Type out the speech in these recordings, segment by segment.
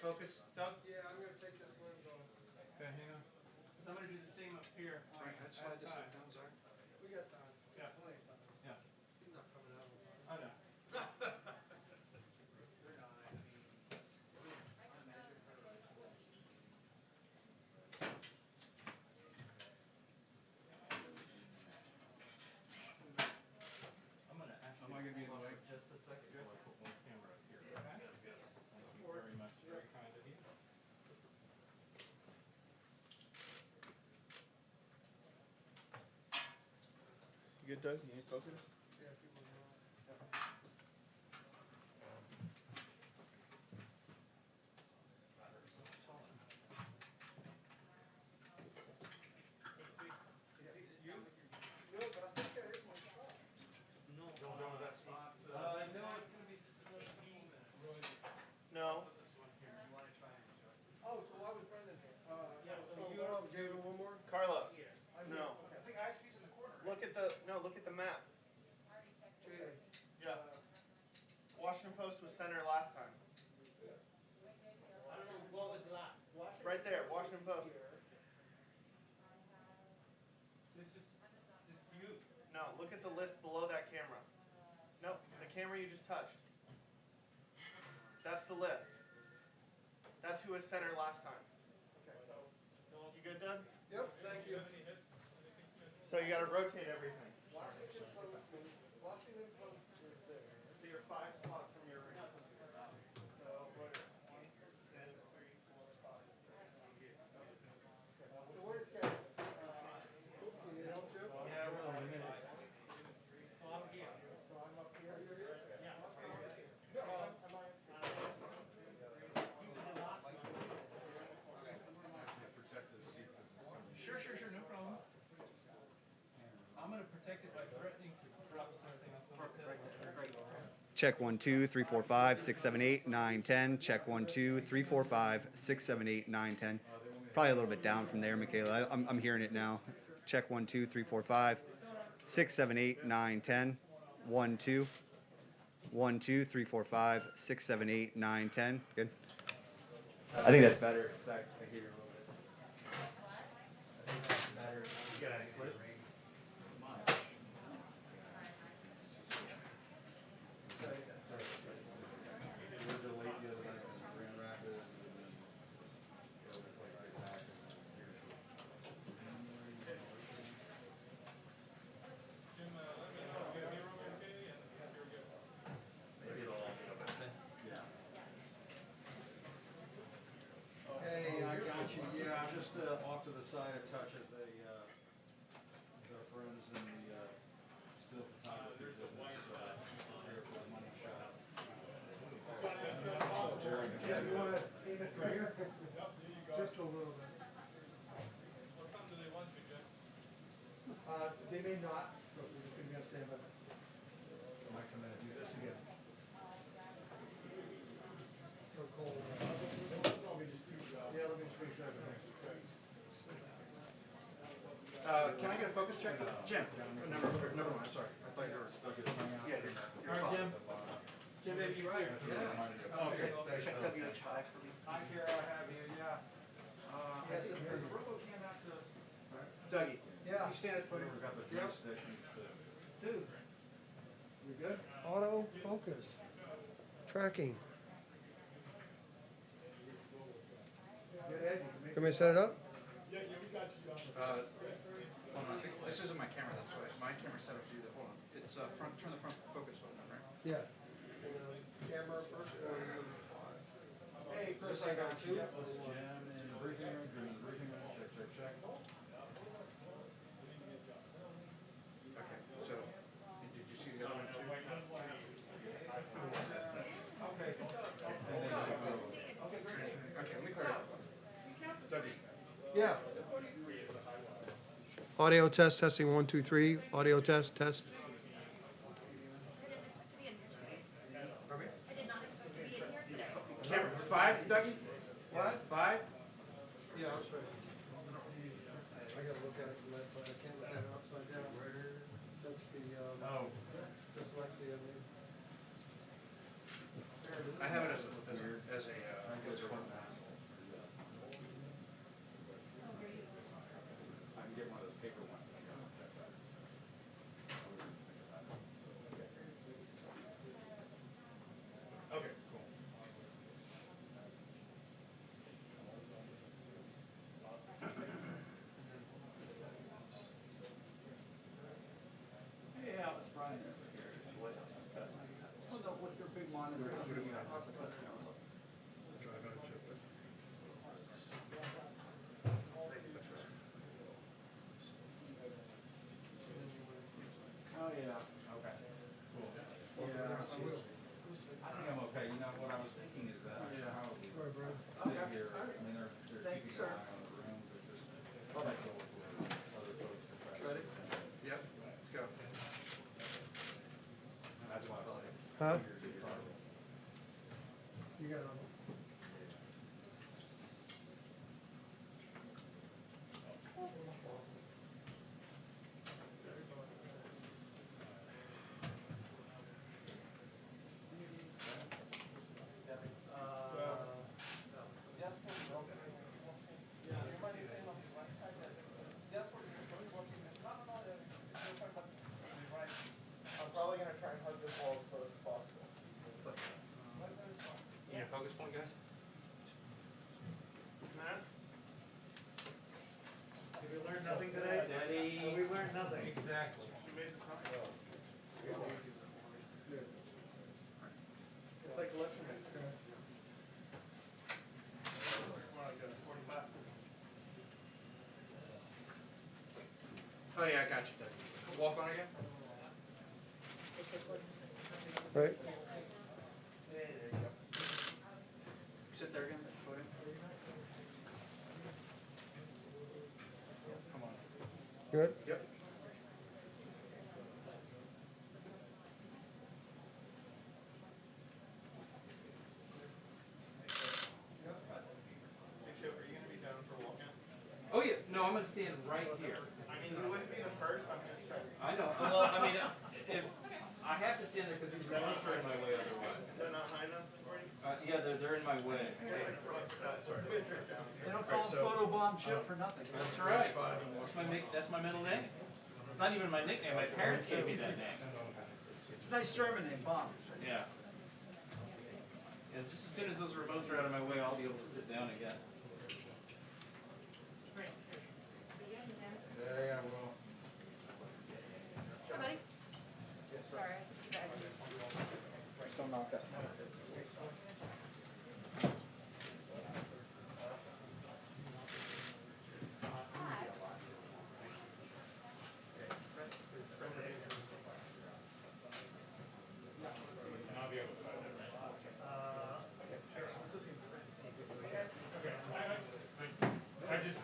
focus, Doug? Yeah, I'm going to take this lens off. Okay, hang on. Because I'm going to do the same up here. Frank, can I slide this down, sorry? We got time. Yeah. Plenty of time. Yeah. He's not coming out. I know. I'm going to ask you to hold on for just a second while I put one camera up here. Okay? Thank you very much. Very kind of you. You good, Doug? You need focus? Yeah, people know. No. Oh, so why was Brendan here? Hold on, Javen, one more? Carlos. I'm No. here. I think ISP's in the corner. Look at the map. Javen. Yeah. Washington Post was center last time. I don't know what was last. Right there, Washington Post. This is you. No, look at the list below that camera. No, the camera you just touched. That's the list. That's who was center last time. You good, Doug? Yep, thank you. So you got to rotate everything. Washington Post is there. So you're 5 spots from your ring. So, what is it? 1, 2, 3, 4, 5. So where's Kevin? Can you help Jim? Yeah, we're on a minute. Oh, I'm here. So I'm up here. You're here? Yeah. No, am I? Sure, no problem. I'm going to protect it by threatening to drop something on someone's head. Check 1 2 3 4 5 6 7 8 9 10. Check 1 2 3 4 5 6 7 8 9 10. Probably a little bit down from there, Michaela. I'm hearing it now. Check 1 2 3 4 5 6 7 8 9 10. 1 2 1 2 3 4 5 6 7 8 9 10. Good. I think that's better. I hear you a little bit. I think that's better. You got any slip? Hey, I got you. Yeah, I'm just off to the side a touch as they, our friends in the still photography business prepare for the money shot. Yeah, you want to aim it from here? Just a little bit. What time do they want you, Jeff? They may not, but we're just going to stand by. I might come in and do this again. So cold. Yeah, let me just make sure I can. Can I get a focus check? Jim. Never mind, sorry. I thought you were. Yeah, All right, Jim. Jim, maybe you're clear. Oh, okay, thanks. Check WH5 for me. Hi, Kara, I have you, yeah. Has the RoboCam out to... Dougie. Yeah. You stand at the podium. We've got the joystick. Dude. We good? Auto focus. Tracking. Good, Ed. Can we set it up? Hold on, I think this isn't my camera, that's why. My camera's set up to do that. Hold on. It's front, turn the front focus button on, right? Yeah. Camera first. Hey, Chris, I got two. Jim in the briefing room, Jim in the briefing room, check. Okay, so, did you see the other one too? Okay. Okay, great. Okay, let me clear it up. Dougie. Yeah. Audio test, testing 1 2 3. Audio test, test. Pardon me? I did not expect to be in here today. Camera 5, Dougie? What? 5? Yeah, I'll show you. I gotta look at it from that side. I can't look at it upside down. That's the dyslexia. I have it as a what's it called? Huh? You got it on. I'm probably gonna try and hug this wall as close as possible. You need a focus point, guys? Matt? Did we learn nothing today? Daddy. We learned nothing. Exactly. You made this up? It's like election day. Come on, go. 45. Oh yeah, I got you. Walk on again? Right. There you go. Sit there again. Come on. Good? Yep. Hey, Chip, are you gonna be down for a walk-in? Oh yeah, no, I'm gonna stand right here. I mean, you wouldn't be the first, I'm just checking. I know, well, I mean, if, I have to stand there because these remotes are in my way otherwise. Is that not high enough for you? Yeah, they're in my way. It's like that wizard down They here. don't call him photobomb Chip for nothing. That's right. That's my middle name. Not even my nickname, my parents gave me that name. It's a nice German name, Bomb. Yeah. And just as soon as those remotes are out of my way, I'll be able to sit down again. Yeah, well. Hi, buddy. Sorry. Just don't knock that.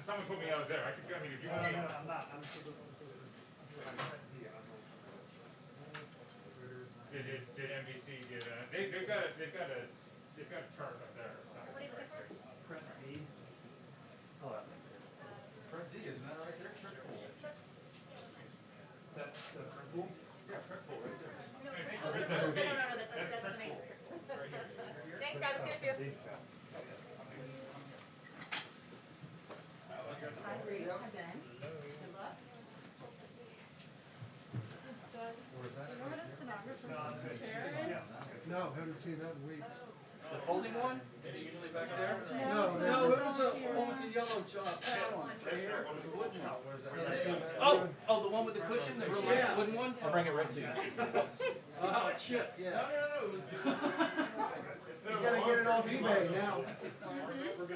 Someone told me I was there. I could, I mean, if you want me. I'm not. I'm Did NBC get they've got a chart up there. What are you looking for? Print D. Oh, that's Print D, isn't that right there? Print pool. That's the print pool? Yeah, print pool right there. No, that's the main. Thanks, guys. See you. Hi, Bree. Hi, Ben. Good luck. Doug, do you know where the stenographer's chair is? No, haven't seen that in weeks. The folding one? Is it usually back there? No, No, it was a one with the yellow pad on it, right here, with the wooden one. Is it? Oh, the one with the cushion, the real nice wooden one? I'll bring it right to you. Oh, Chip, No, yeah. it was. You gotta get it off eBay now.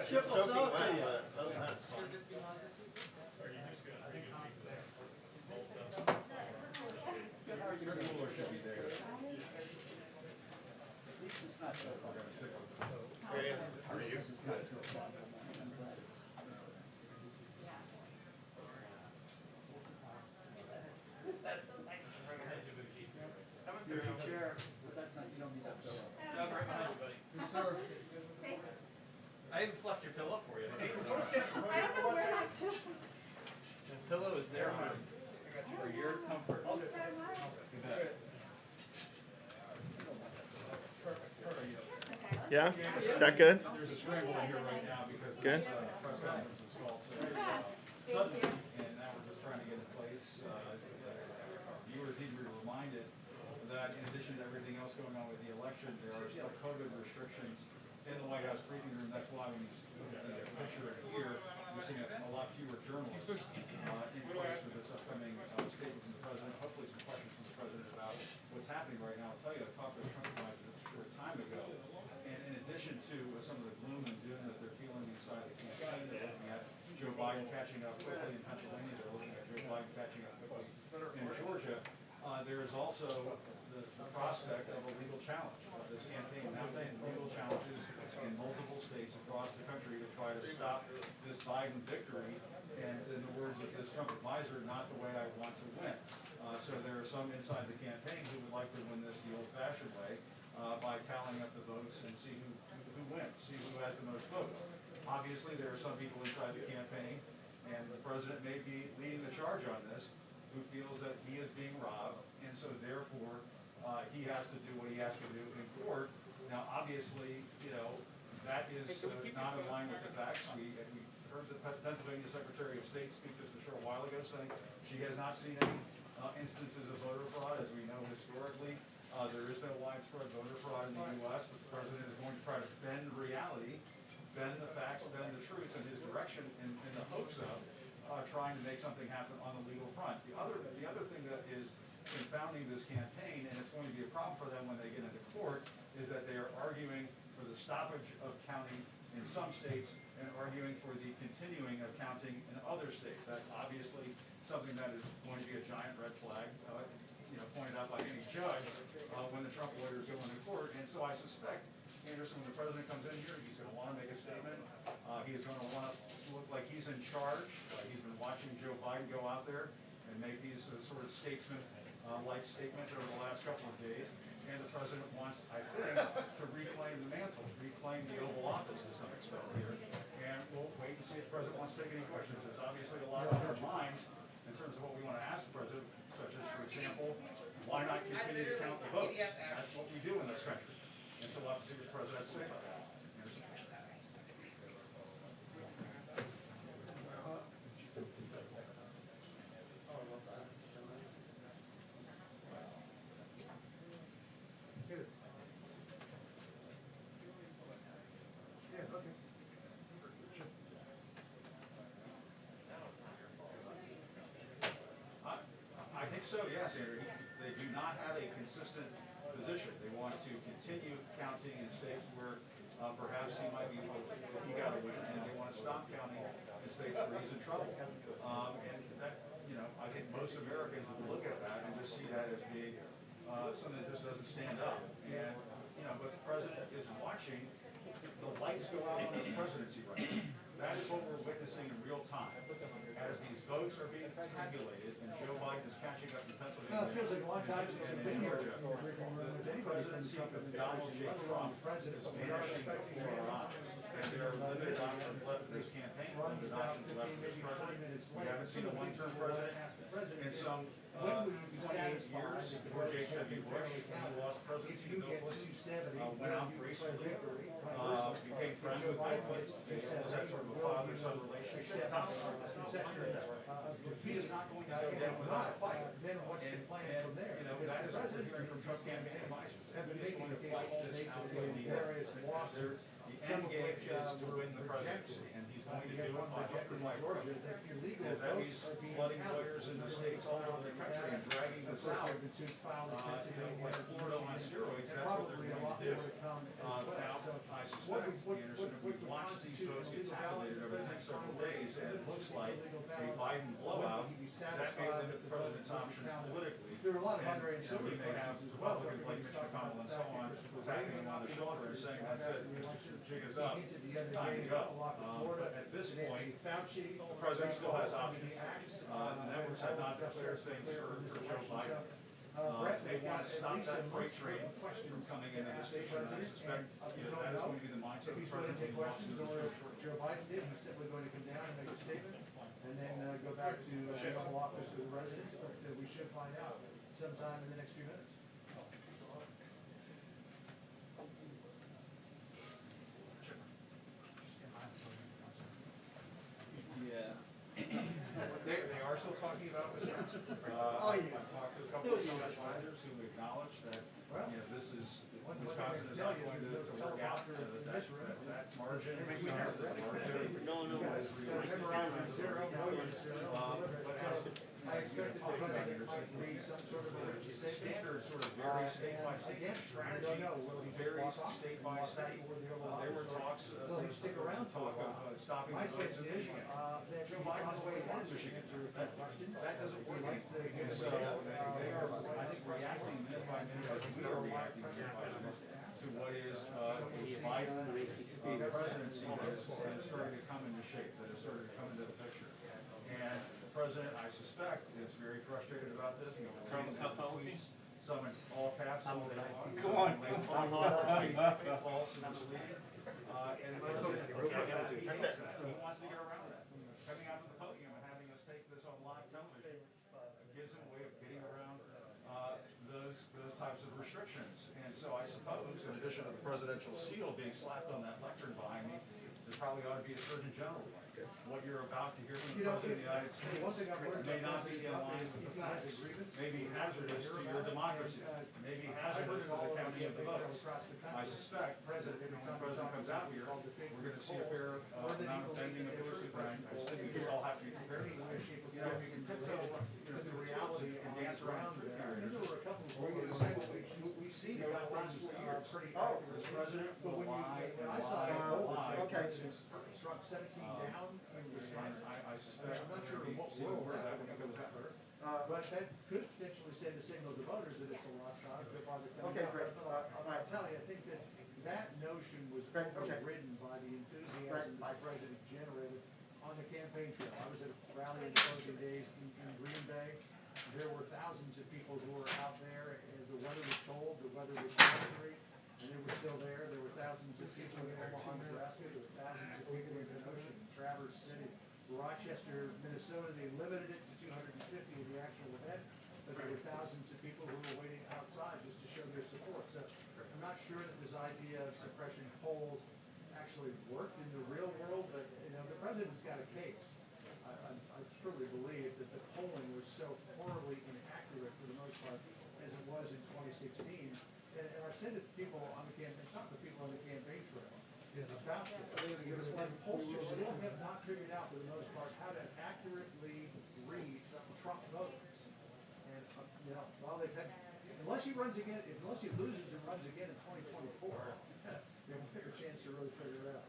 Chip will sell it to you. Cooler should be there. At least it's not so far. There's a chair, but that's not, you don't need that pillow. Doug, right behind you, buddy. Yes, sir. I even fluffed your pillow for you. I don't know where that is. The pillow is there for your comfort. So much. You bet. Okay. Yeah? That good? There's a scramble in here right now because Good. this press conference is called Thank suddenly, you. and now we're just trying to get in place. Viewers need to be reminded that in addition to everything else going on with the election, there are still COVID restrictions in the White House briefing room. That's why when you look at the picture here, you're seeing a lot fewer journalists in place for this upcoming statement from the president. Hopefully some questions from the president about what's happening right now. I'll tell you, I talked to a Trump advisor a short time ago, and in addition to some of the gloom and doom that they're feeling inside the campaign, they're looking at Joe Biden catching up quickly in Pennsylvania, they're looking at Joe Biden catching up quickly in Georgia. There is also the prospect of a legal challenge of this campaign, mounting legal challenges in multiple states across the country to try to stop this Biden victory. And in the words of this Trump advisor, not the way I want to win. So there are some inside the campaign who would like to win this the old-fashioned way by tallying up the votes and see who wins, see who has the most votes. Obviously, there are some people inside the campaign, and the president may be leading the charge on this, who feels that he is being robbed, and so therefore he has to do what he has to do in court. Now, obviously, you know, that is not in line with the facts. We heard the Pennsylvania Secretary of State speak just a short while ago saying she has not seen any instances of voter fraud. As we know historically, there is no widespread voter fraud in the U.S., but the president is going to try to bend reality, bend the facts, bend the truth in his direction in the hopes of trying to make something happen on the legal front. The other thing that is confounding this campaign, and it's going to be a problem for them when they get into court, is that they are arguing for the stoppage of counting in some states and arguing for the continuing of counting in other states. That's obviously something that is going to be a giant red flag, pointed out by any judge when the Trump lawyers go into court. And so I suspect, Anderson, when the president comes in here, he's going to want to make a statement. He is going to want to look like he's in charge. He's been watching Joe Biden go out there and make these sort of statesman-like statements over the last couple of days. And the president wants, I think, to reclaim the mantle, reclaim the Oval Office to some extent here. And we'll wait and see if the president wants to take any questions. There's obviously a lot on our minds in terms of what we want to ask the president, such as, for example, why not continue to count the votes? That's what we do in this country. And so we'll have to see what the president has to say about that. So yes, Andrew, they do not have a consistent position. They want to continue counting in states where perhaps he might be, he got a win, and they want to stop counting in states where he's in trouble. And that, I think most Americans would look at that and just see that as being something that just doesn't stand up. And but the president is watching the lights go out on his presidency right now. That is what we're witnessing in real time. As these votes are being tabulated and Joe Biden is catching up in Pennsylvania. It feels like a long time since I've been here. The presidency of Donald J. Trump is vanishing before our eyes. And there are limited options left in this campaign, limited options left in this president. We haven't seen a one-term president in some 28 years. George H.W. Bush, when he lost presidency, went out gracefully, became friends with Bill Clinton. They almost had sort of a father-son relationship. Donald Trump is not like that. He is not going to go down without a fight. And that is what we're hearing from Trump campaign advisors. He is going to fight this out with the end. The end game is to win the presidency, and he's going to do it by hook or by crook. And that means flooding lawyers in the states all over the country and dragging them out. Like Florida on steroids, that's what they're going to do. Now, I suspect, Anderson, if we watch these votes get tabulated over the next several days, and it looks like a Biden blowout, that may limit the president's options politically. There are a lot of other And we may have Republicans like Mitch McConnell and so on tapping him on the shoulder and saying, that's it, jig is up, time to go. But at this point, the president still has options. The networks have not declared things for Joe Biden. They want to stop that freight train from coming into the station, and I suspect that is going to be the mindset of the president when he walks into the short. Joe Biden did, he's simply going to come down and make a statement, and then go back to the Oval Office of the residents, but we should find out sometime in the next few minutes. They are still talking about Wisconsin. I've talked to a couple of senior advisors who acknowledge that this is Wisconsin is not going to work out that margin. I expect that they're going to agree some sort of a standards sort of vary state by state. Strategy varies state by state. There were talks, talk of stopping the votes in Michigan. Joe Biden's way ahead in Michigan. That doesn't work. And so they are, I think, reacting minute by minute as we are reacting minute by minute to what is a Biden presidency that is starting to come into shape, that is starting to come into the picture. And the president, I suspect, is very frustrated about this. He tweets, some in all caps, some in Come on. false and misleading. And he hates that. He wants to get around that. Coming out to the podium and having us take this on live television gives him a way of getting around those types of restrictions. And so I suppose, in addition to the presidential seal being slapped on that lectern behind me, there probably ought to be a Surgeon General. What you're about to hear from the President of the United States may not be in line with the facts, may be hazardous to your democracy, may be hazardous to the counting of the votes. I suspect when the President comes out here, we're going to see a fair amount of bending of the truth. I just think we just all have to be prepared for that. You know, we can tiptoe the reality and dance around the truth here. We're going to say what we've seen over the last 4 years. This President will lie and lie and lie. Struck 17 down in Wisconsin. I suspect I'm not sure in what we'll see world where that that would goes go out. but that could potentially send a signal to voters that it's a lost cause. Okay, great. I'm telling you, I think that notion was Great, okay. overridden by the enthusiasm Right. that the president generated on the campaign trail. I was at a rally in the closing days in Green Bay. There were thousands of people who were out there, and the weather was cold, the weather was wintry, and they were still there. There were thousands of people in Omaha, Nebraska. There were thousands of people in Kenosha, Traverse City, Rochester, Minnesota. They limited it to 250 in the actual event, but there were thousands of people who were waiting outside just to show their support. So I'm not sure that this idea of suppression polls actually worked in the real world, but the president's got a case. I truly believe that the polling was so horribly inaccurate for the most part as it was in 2016. And I've said it to people on the campaign, talked to people on the campaign trail about this. Like pollsters still have not figured out for the most part how to accurately read Trump voters. And while they've had, unless he loses and runs again in 2024, they have a bigger chance to really figure it out.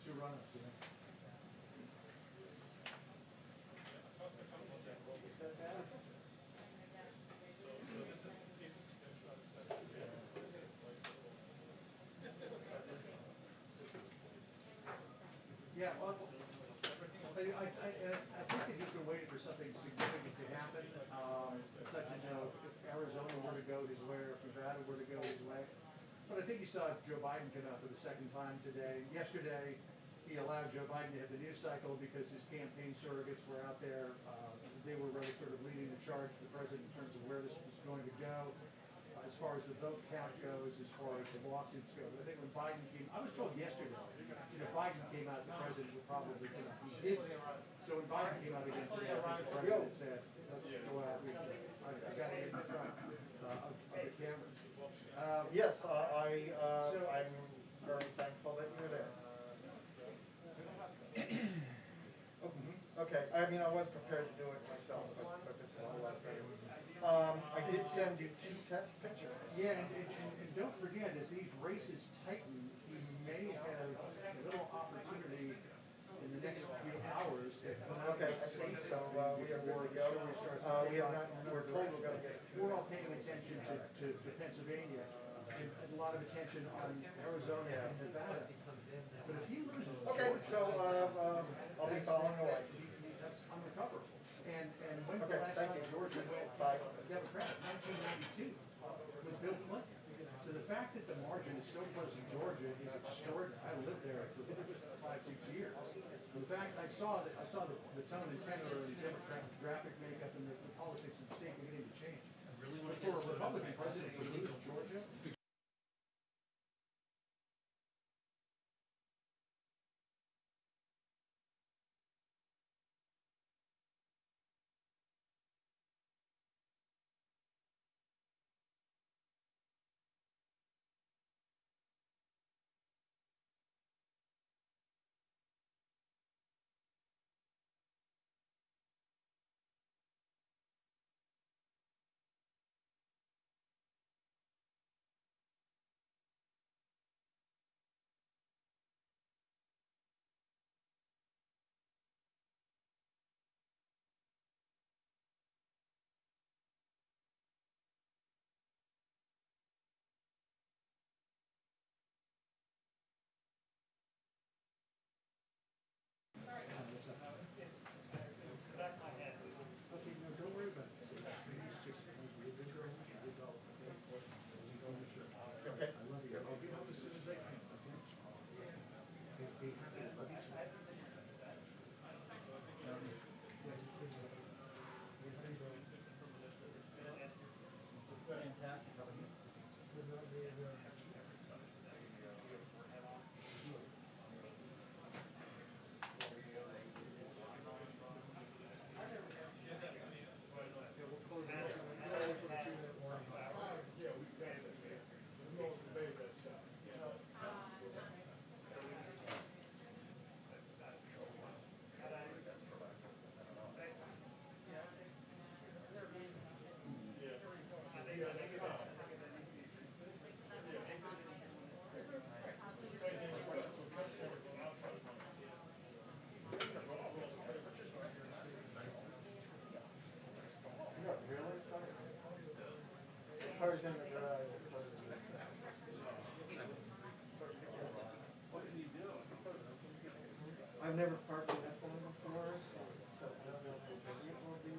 Two run-ups, Yeah, well, I think that he's been waiting for something significant to happen, such as, if Arizona were to go his way, or if Nevada were to go his way. But I think you saw Joe Biden come out for the second time today. Yesterday, he allowed Joe Biden to have the news cycle because his campaign surrogates were out there. They were really sort of leading the charge for the president in terms of where this was going to go. As far as the vote count goes, as far as the lawsuits go. But I think when Biden came, I was told yesterday, Biden came out, the president would probably come out. He didn't. So when Biden came out against him, the president said, let's go out. I got to get in front of the cameras. Yes, I'm very thankful that you're there. Okay, I mean, I was prepared to do it myself, but this is a lot better. I did send you 2 test pictures. Yeah, and don't forget, as these races tighten, you may have a little opportunity in the next few hours to come out Okay, and say so we are good to go. We have not, we're told we're going to get 2. We're all paying attention to Pennsylvania and a lot of attention on Arizona and Nevada. But if he loses Okay, Georgia, so I'll be following away. that's unrecoverable. And when's the Okay, last thank time you. Georgia went Bye. Democratic? 1992 with Bill Clinton. So the fact that the margin is so close to Georgia is extraordinary. I lived there for 5-6 years. So the fact I saw the tone and tenor of the demographic makeup and the politics of the state beginning to change. But for a Republican president to lose Georgia, never parked in this one before, so I don't know how big it will be.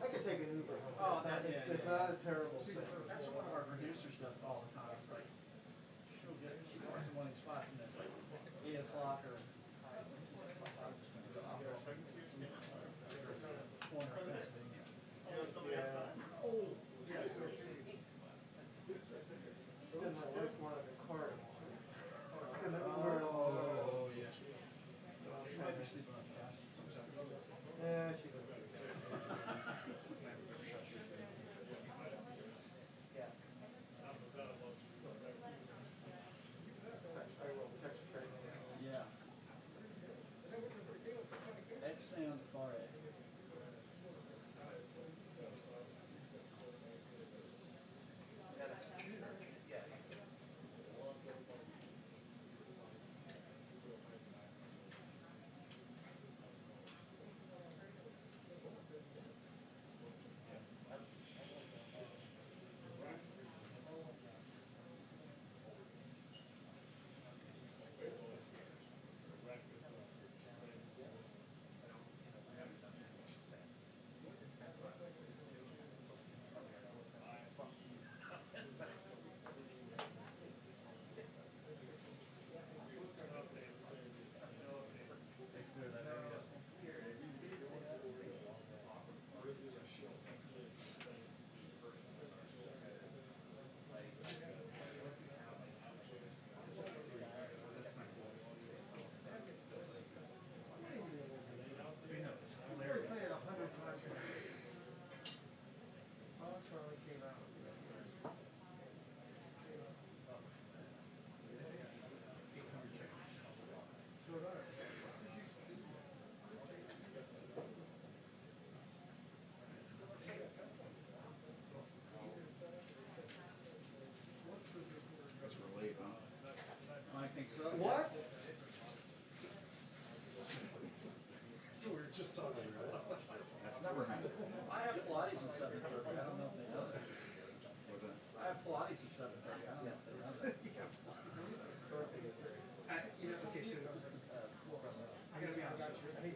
I could take an Uber home. Oh, It's not a terrible thing. That's what one of our producers says all the time. It's like, she parks in one of these spots and it's like 8 o'clock or. Then my wife wanted a car. It's gonna Uber. Oh, yeah. Yeah, she's okay. Yeah. I will text her. Yeah. I'd stay on the far edge. That's relate, huh? I think so. What? So we were just talking about that. That's never happened. I have Pilates at 7:30. I don't know if they know that. What's that? I have Pilates at 7:30. I don't know if they know that. Okay, so I gotta be honest. They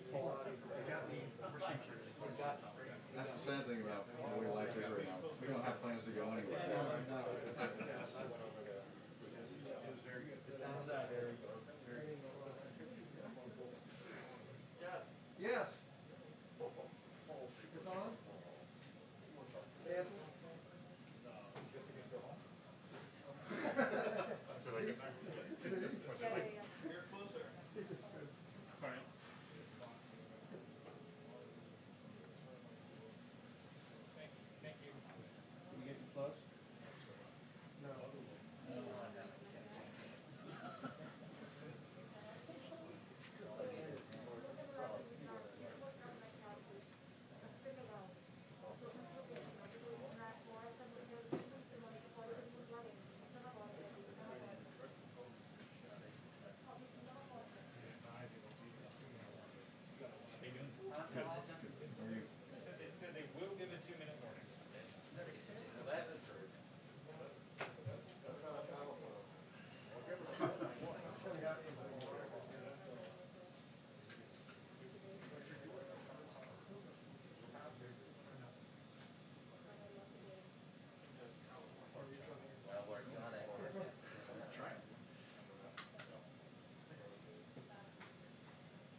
got me for centuries. That's the sad thing about the way life is right now. We don't have plans to go anywhere. Yes. It's on? Dance? So they get there? What's it like? You're closer. All right. Thank you. Can you get your clothes? No. They doing? Good. They said they will give a 2-minute warning.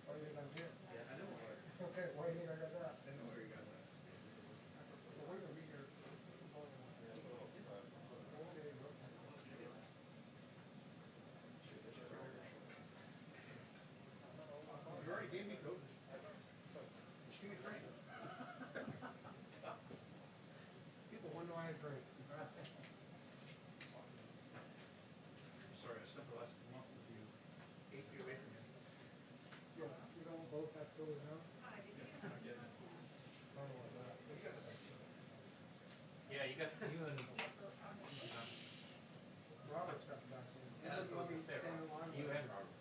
Oh, you got them here? Yeah, I know where. Okay, why do you think I got that? I know where you got that. Well, we're gonna be here. You already gave me code. Just give me free. People wonder why I drink. I'm sorry, I spent the last month with you 8 feet away from you. Yeah, you don't both have to go now? I'm not getting it. I don't want that. Well, you got the vaccine. Yeah, you guys, you and, Robert's got the vaccine. He yeah, that's doesn't what I was want me gonna to say, stand in line you with and him. Robert.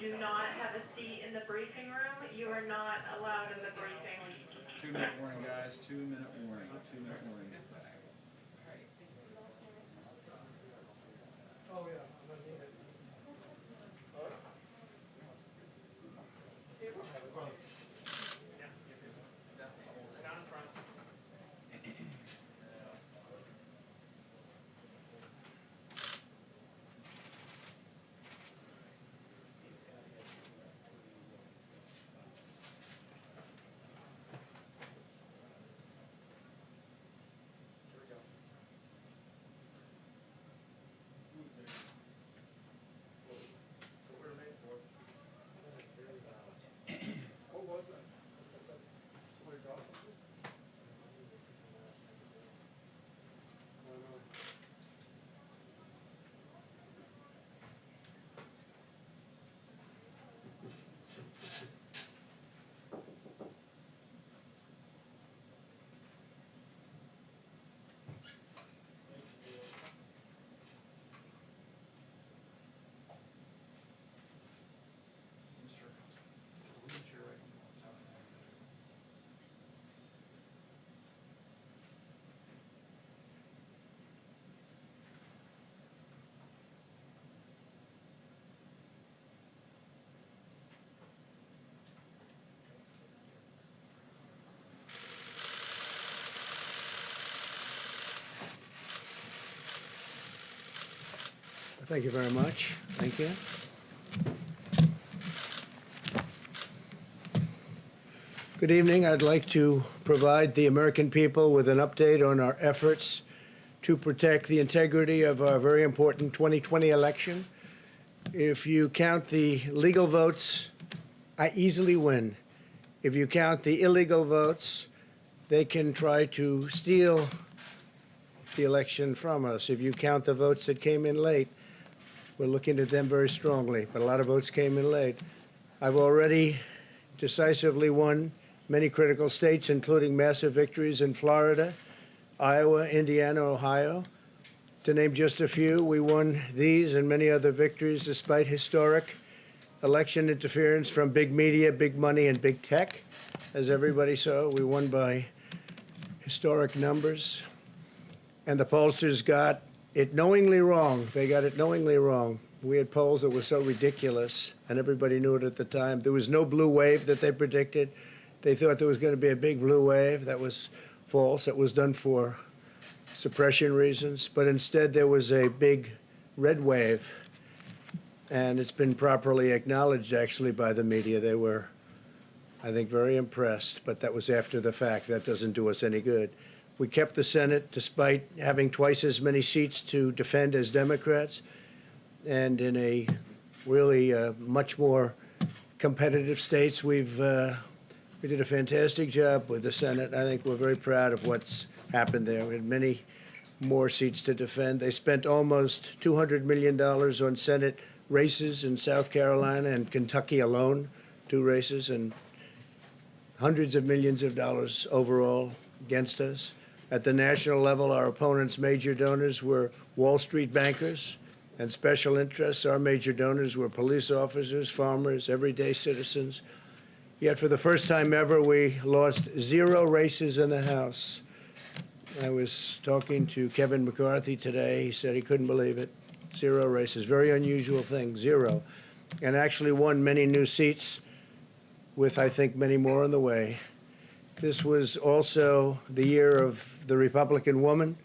do not have a seat in the briefing room. You are not allowed in the briefing. 2-minute warning, guys. 2-minute warning. 2-minute warning. Oh, yeah, I'm gonna need it. Down in front. What was that? Somebody dropped something? I don't know. Thank you very much. Thank you. Good evening. I'd like to provide the American people with an update on our efforts to protect the integrity of our very important 2020 election. If you count the legal votes, I easily win. If you count the illegal votes, they can try to steal the election from us. If you count the votes that came in late, we're looking at them very strongly, but a lot of votes came in late. I've already decisively won many critical states, including massive victories in Florida, Iowa, Indiana, Ohio. To name just a few, we won these and many other victories despite historic election interference from big media, big money, and big tech. As everybody saw, we won by historic numbers. And the pollsters got it knowingly wrong. They got it knowingly wrong. We had polls that were so ridiculous, and everybody knew it at the time. There was no blue wave that they predicted. They thought there was going to be a big blue wave. That was false. It was done for suppression reasons. But instead, there was a big red wave. And it's been properly acknowledged, actually, by the media. They were, I think, very impressed. But that was after the fact. That doesn't do us any good. We kept the Senate despite having twice as many seats to defend as Democrats, and in a really much more competitive states. We did a fantastic job with the Senate. I think we're very proud of what's happened there. We had many more seats to defend. They spent almost $200 million on Senate races in South Carolina and Kentucky alone, 2 races, and hundreds of millions of dollars overall against us. At the national level, our opponents' major donors were Wall Street bankers and special interests. Our major donors were police officers, farmers, everyday citizens. Yet for the first time ever, we lost 0 races in the House. I was talking to Kevin McCarthy today. He said he couldn't believe it. 0 races, very unusual thing, 0. And actually won many new seats with, I think, many more on the way. This was also the year of the Republican woman.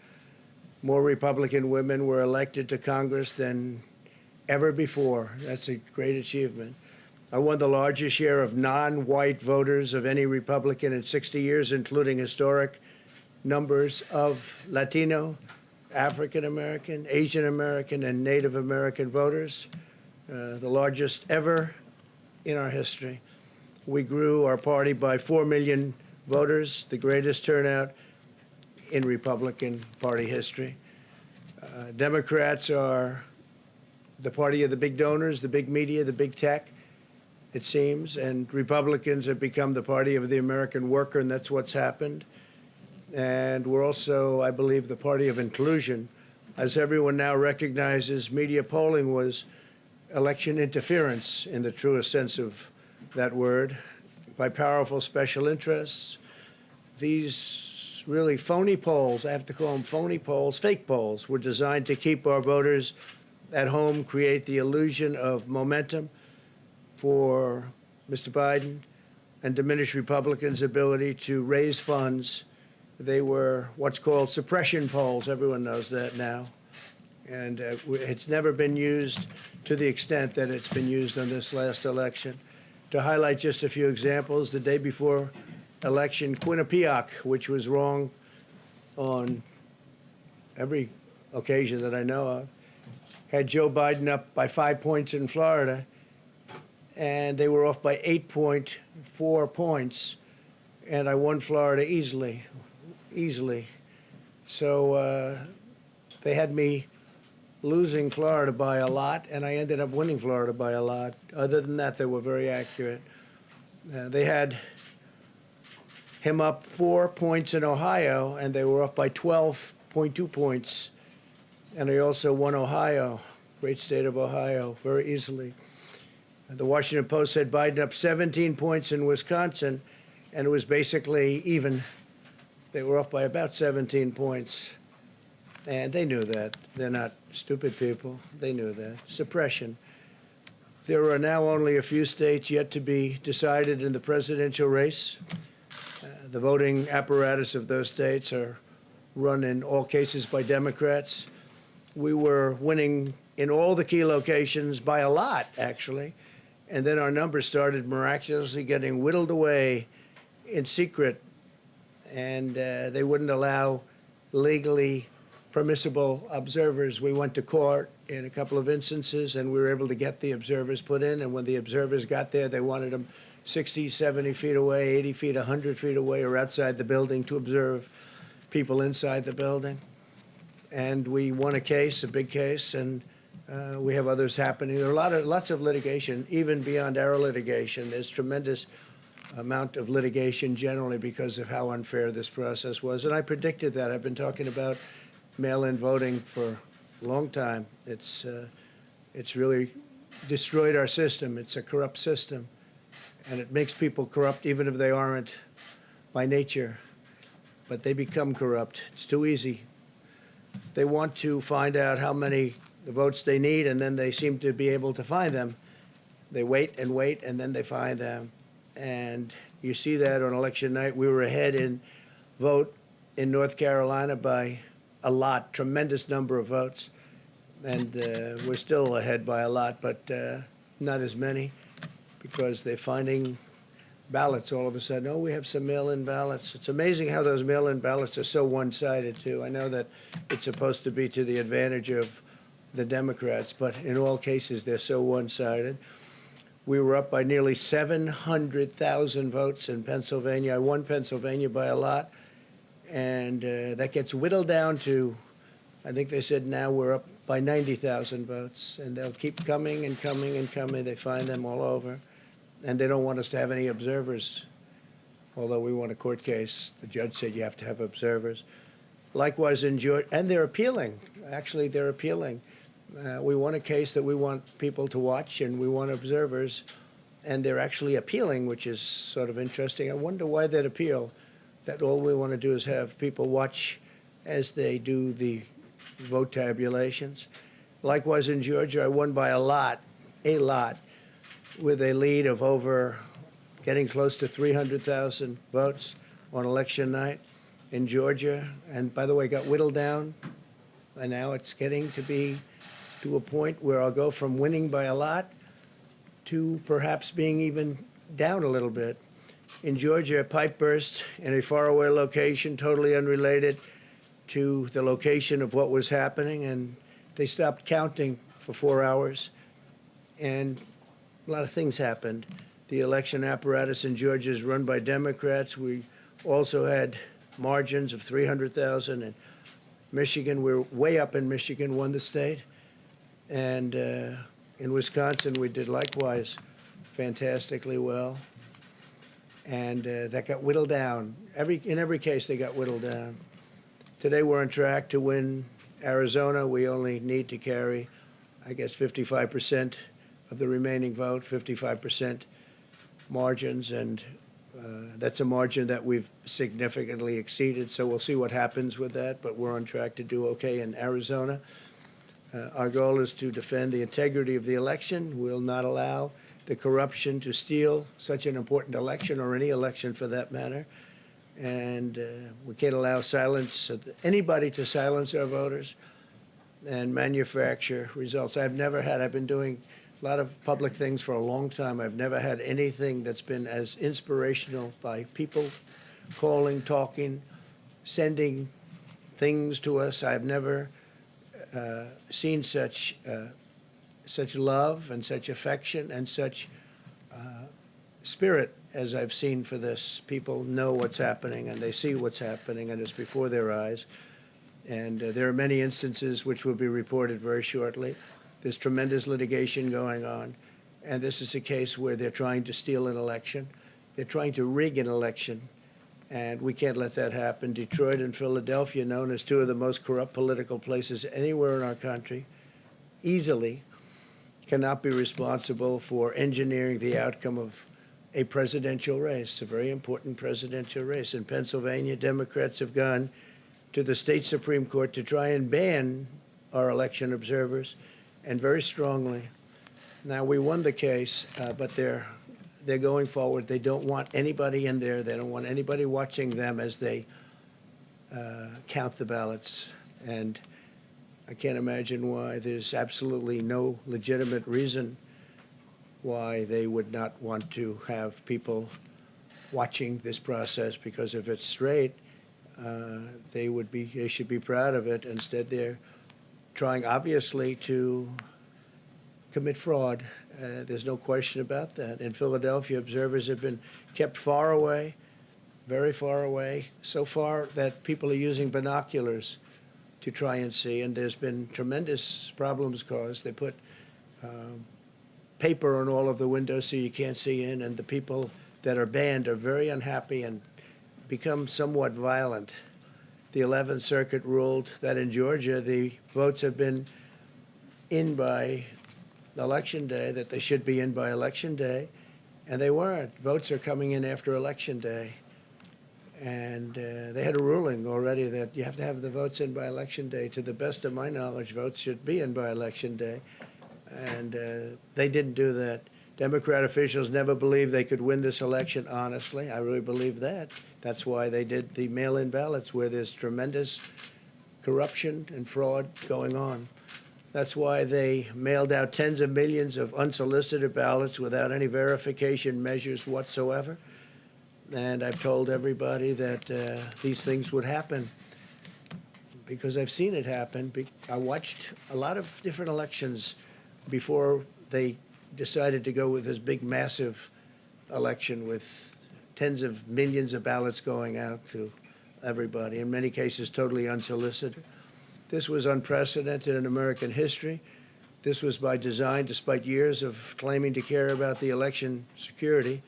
More Republican women were elected to Congress than ever before. That's a great achievement. I won the largest share of non-white voters of any Republican in 60 years, including historic numbers of Latino, African American, Asian American, and Native American voters, the largest ever in our history. We grew our party by 4 million voters, the greatest turnout in Republican Party history. Democrats are the party of the big donors, the big media, the big tech, it seems, and Republicans have become the party of the American worker, and that's what's happened. And we're also, I believe, the party of inclusion. As everyone now recognizes, media polling was election interference in the truest sense of that word by powerful special interests. These really phony polls, I have to call them phony polls, fake polls, were designed to keep our voters at home, create the illusion of momentum for Mr. Biden, and diminish Republicans' ability to raise funds. They were what's called suppression polls. Everyone knows that now. And it's never been used to the extent that it's been used on this last election. To highlight just a few examples, the day before election, Quinnipiac, which was wrong on every occasion that I know of, had Joe Biden up by 5 points in Florida, and they were off by 8.4 points, and I won Florida easily. So they had me losing Florida by a lot, and I ended up winning Florida by a lot. Other than that, they were very accurate. They had him up 4 points in Ohio, and they were up by 12.2 points. And I also won Ohio, great state of Ohio, very easily. The Washington Post said Biden up 17 points in Wisconsin, and it was basically even. They were off by about 17 points. And they knew that. They're not stupid people. They knew that. Suppression. There are now only a few states yet to be decided in the presidential race. The voting apparatus of those states are run in all cases by Democrats. We were winning in all the key locations by a lot, actually. And then our numbers started miraculously getting whittled away in secret. And they wouldn't allow legally permissible observers. We went to court in a couple of instances, and we were able to get the observers put in. And when the observers got there, they wanted them 60, 70 feet away, 80 feet, 100 feet away, or outside the building to observe people inside the building. And we won a case, a big case, and we have others happening. There are lots of litigation, even beyond our litigation. There's tremendous amount of litigation generally because of how unfair this process was. And I predicted that. I've been talking about mail-in voting for a long time. It's really destroyed our system. It's a corrupt system. And it makes people corrupt even if they aren't by nature. But they become corrupt. It's too easy. They want to find out how many votes they need, and then they seem to be able to find them. They wait, and then they find them. And you see that on election night. We were ahead in vote in North Carolina by a lot, tremendous number of votes. And we're still ahead by a lot, but not as many, because they're finding ballots all of a sudden. Oh, we have some mail-in ballots. It's amazing how those mail-in ballots are so one-sided, too. I know that it's supposed to be to the advantage of the Democrats, but in all cases, they're so one-sided. We were up by nearly 700,000 votes in Pennsylvania. I won Pennsylvania by a lot, and that gets whittled down to, I think they said now we're up by 90,000 votes, and they'll keep coming and coming and coming. They find them all over, and they don't want us to have any observers, although we won a court case. The judge said you have to have observers. Likewise in Georgia, and they're appealing. Actually, they're appealing. We won a case that we want people to watch, and we want observers, and they're actually appealing, which is sort of interesting. I wonder why they'd appeal, that all we want to do is have people watch as they do the vote tabulations. Likewise in Georgia, I won by a lot, with a lead of over getting close to 300,000 votes on election night in Georgia. And by the way, got whittled down, and now it's getting to be to a point where I'll go from winning by a lot to perhaps being even down a little bit. In Georgia, a pipe burst in a faraway location, totally unrelated to the location of what was happening, and they stopped counting for 4 hours, and a lot of things happened. The election apparatus in Georgia is run by Democrats. We also had margins of 300,000 in Michigan. We're way up in Michigan, won the state. And in Wisconsin, we did likewise fantastically well. And that got whittled down. In every case, they got whittled down. Today, we're on track to win Arizona. We only need to carry, I guess, 55% of the remaining vote, 55% margins, and that's a margin that we've significantly exceeded, so we'll see what happens with that, but we're on track to do okay in Arizona. Our goal is to defend the integrity of the election. We'll not allow the corruption to steal such an important election, or any election for that matter. And we can't allow anybody to silence our voters and manufacture results. I've been doing a lot of public things for a long time. I've never had anything that's been as inspirational, by people calling, talking, sending things to us. I've never seen such love and such affection and such spirit as I've seen for this. People know what's happening, and they see what's happening, and it's before their eyes. And there are many instances which will be reported very shortly. There's tremendous litigation going on, and this is a case where they're trying to steal an election. They're trying to rig an election, and we can't let that happen. Detroit and Philadelphia, known as two of the most corrupt political places anywhere in our country, easily cannot be responsible for engineering the outcome of a presidential race, a very important presidential race. In Pennsylvania, Democrats have gone to the state Supreme Court to try and ban our election observers, and very strongly. Now, we won the case, but they're going forward. They don't want anybody in there. They don't want anybody watching them as they count the ballots. And I can't imagine why. There's absolutely no legitimate reason why they would not want to have people watching this process, because if it's straight, they should be proud of it. Instead, they're trying, obviously, to commit fraud. There's no question about that. In Philadelphia, observers have been kept far away, very far away, so far that people are using binoculars to try and see, and there's been tremendous problems caused. They put paper on all of the windows so you can't see in, and the people that are banned are very unhappy and become somewhat violent. The 11th Circuit ruled that in Georgia, the votes have been in by Election Day, that they should be in by Election Day, and they weren't. Votes are coming in after Election Day. And they had a ruling already that you have to have the votes in by Election Day. To the best of my knowledge, votes should be in by Election Day. And they didn't do that. Democrat officials never believed they could win this election honestly. I really believe that. That's why they did the mail-in ballots, where there's tremendous corruption and fraud going on. That's why they mailed out tens of millions of unsolicited ballots without any verification measures whatsoever. And I've told everybody that these things would happen, because I've seen it happen. I watched a lot of different elections before they decided to go with this big, massive election with tens of millions of ballots going out to everybody, in many cases totally unsolicited. This was unprecedented in American history. This was by design, despite years of claiming to care about the election security.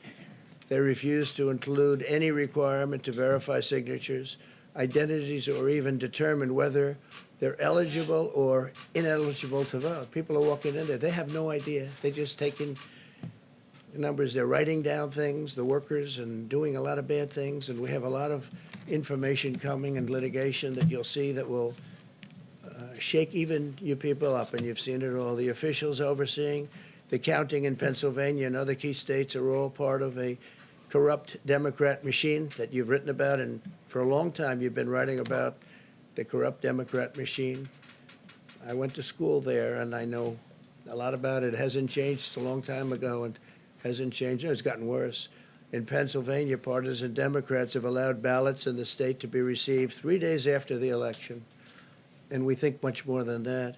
They refused to include any requirement to verify signatures, identities, or even determine whether they're eligible or ineligible to vote. People are walking in there. They have no idea. They're just taking numbers. They're writing down things, the workers, and doing a lot of bad things. And we have a lot of information coming and litigation that you'll see that will shake even you people up. And you've seen it all. The officials overseeing the counting in Pennsylvania and other key states are all part of a corrupt Democrat machine that you've written about, and for a long time you've been writing about the corrupt Democrat machine. I went to school there, and I know a lot about it. It hasn't changed. It's a long time ago, and hasn't changed. It's gotten worse. In Pennsylvania, partisan Democrats have allowed ballots in the state to be received 3 days after the election, and we think much more than that.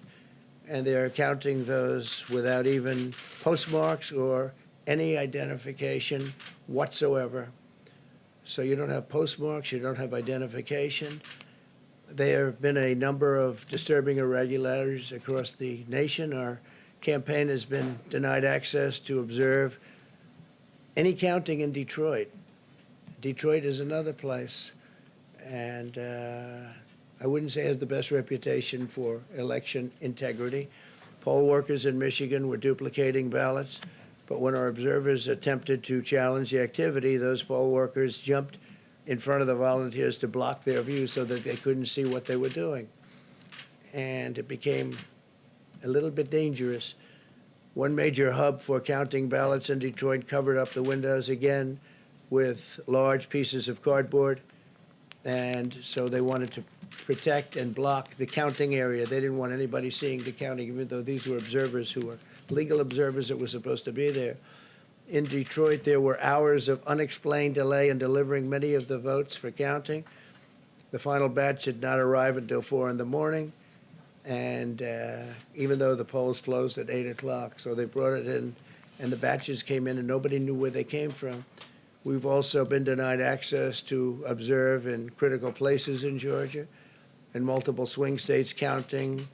And they're counting those without even postmarks or any identification whatsoever. So you don't have postmarks, you don't have identification. There have been a number of disturbing irregularities across the nation. Our campaign has been denied access to observe any counting in Detroit. Detroit is another place, and I wouldn't say it has the best reputation for election integrity. Poll workers in Michigan were duplicating ballots, but when our observers attempted to challenge the activity, those poll workers jumped in front of the volunteers to block their view so that they couldn't see what they were doing. And it became a little bit dangerous. One major hub for counting ballots in Detroit covered up the windows again with large pieces of cardboard. And so they wanted to protect and block the counting area. They didn't want anybody seeing the counting, even though these were observers who were legal observers that were supposed to be there. In Detroit, there were hours of unexplained delay in delivering many of the votes for counting. The final batch did not arrive until 4 in the morning, and even though the polls closed at 8 o'clock, so they brought it in, and the batches came in, and nobody knew where they came from. We've also been denied access to observe in critical places in Georgia. In multiple swing states, counting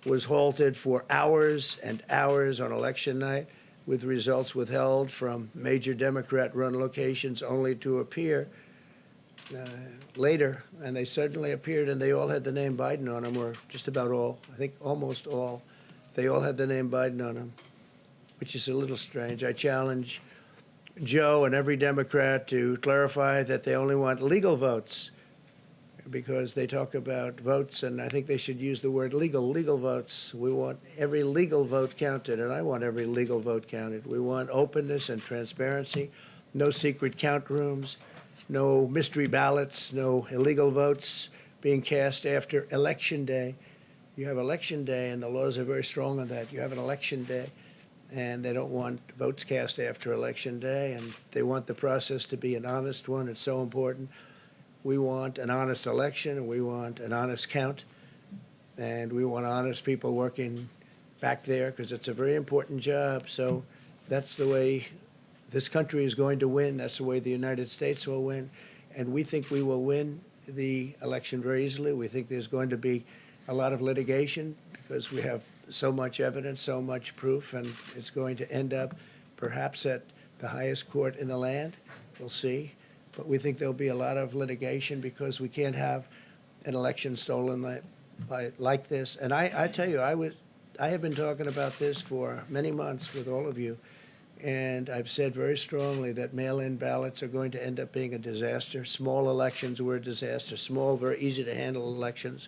was halted for hours and hours on election night, with results withheld from major Democrat-run locations only to appear later. And they suddenly appeared, and they all had the name Biden on them, or just about all, I think almost all. They all had the name Biden on them, which is a little strange. I challenge Joe and every Democrat to clarify that they only want legal votes, because they talk about votes, and I think they should use the word legal votes. We want every legal vote counted, and I want every legal vote counted. We want openness and transparency, no secret count rooms, no mystery ballots, no illegal votes being cast after Election Day. You have Election Day, and the laws are very strong on that. You have an Election Day, and they don't want votes cast after Election Day, and they want the process to be an honest one. It's so important. We want an honest election, and we want an honest count, and we want honest people working back there, because it's a very important job. So that's the way this country is going to win. That's the way the United States will win, and we think we will win the election very easily. We think there's going to be a lot of litigation because we have so much evidence, so much proof, and it's going to end up perhaps at the highest court in the land. We'll see. But we think there'll be a lot of litigation because we can't have an election stolen like this. And I tell you, I have been talking about this for many months with all of you, and I've said very strongly that mail-in ballots are going to end up being a disaster. Small elections were a disaster. Small, very easy to handle elections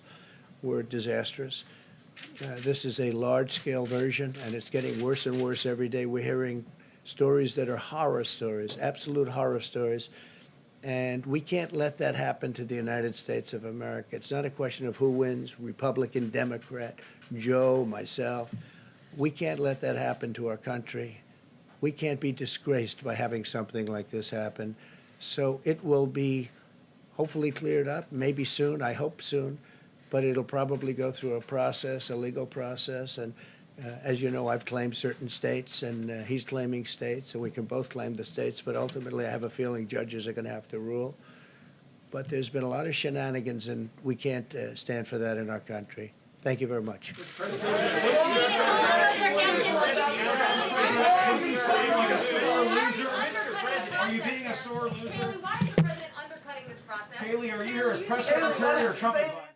were disastrous. This is a large-scale version, and it's getting worse and worse every day. We're hearing stories that are horror stories, absolute horror stories. And we can't let that happen to the United States of America. It's not a question of who wins, Republican, Democrat, Joe, myself. We can't let that happen to our country. We can't be disgraced by having something like this happen. So it will be hopefully cleared up, maybe soon, I hope soon, but it'll probably go through a process, a legal process. And as you know, I've claimed certain states, and he's claiming states, and we can both claim the states, but ultimately I have a feeling judges are going to have to rule. But there's been a lot of shenanigans, and we can't stand for that in our country. Thank you very much. Are you being a sore loser? Why is the president undercutting this process? Haley, are you here as press secretary or Trump advisor?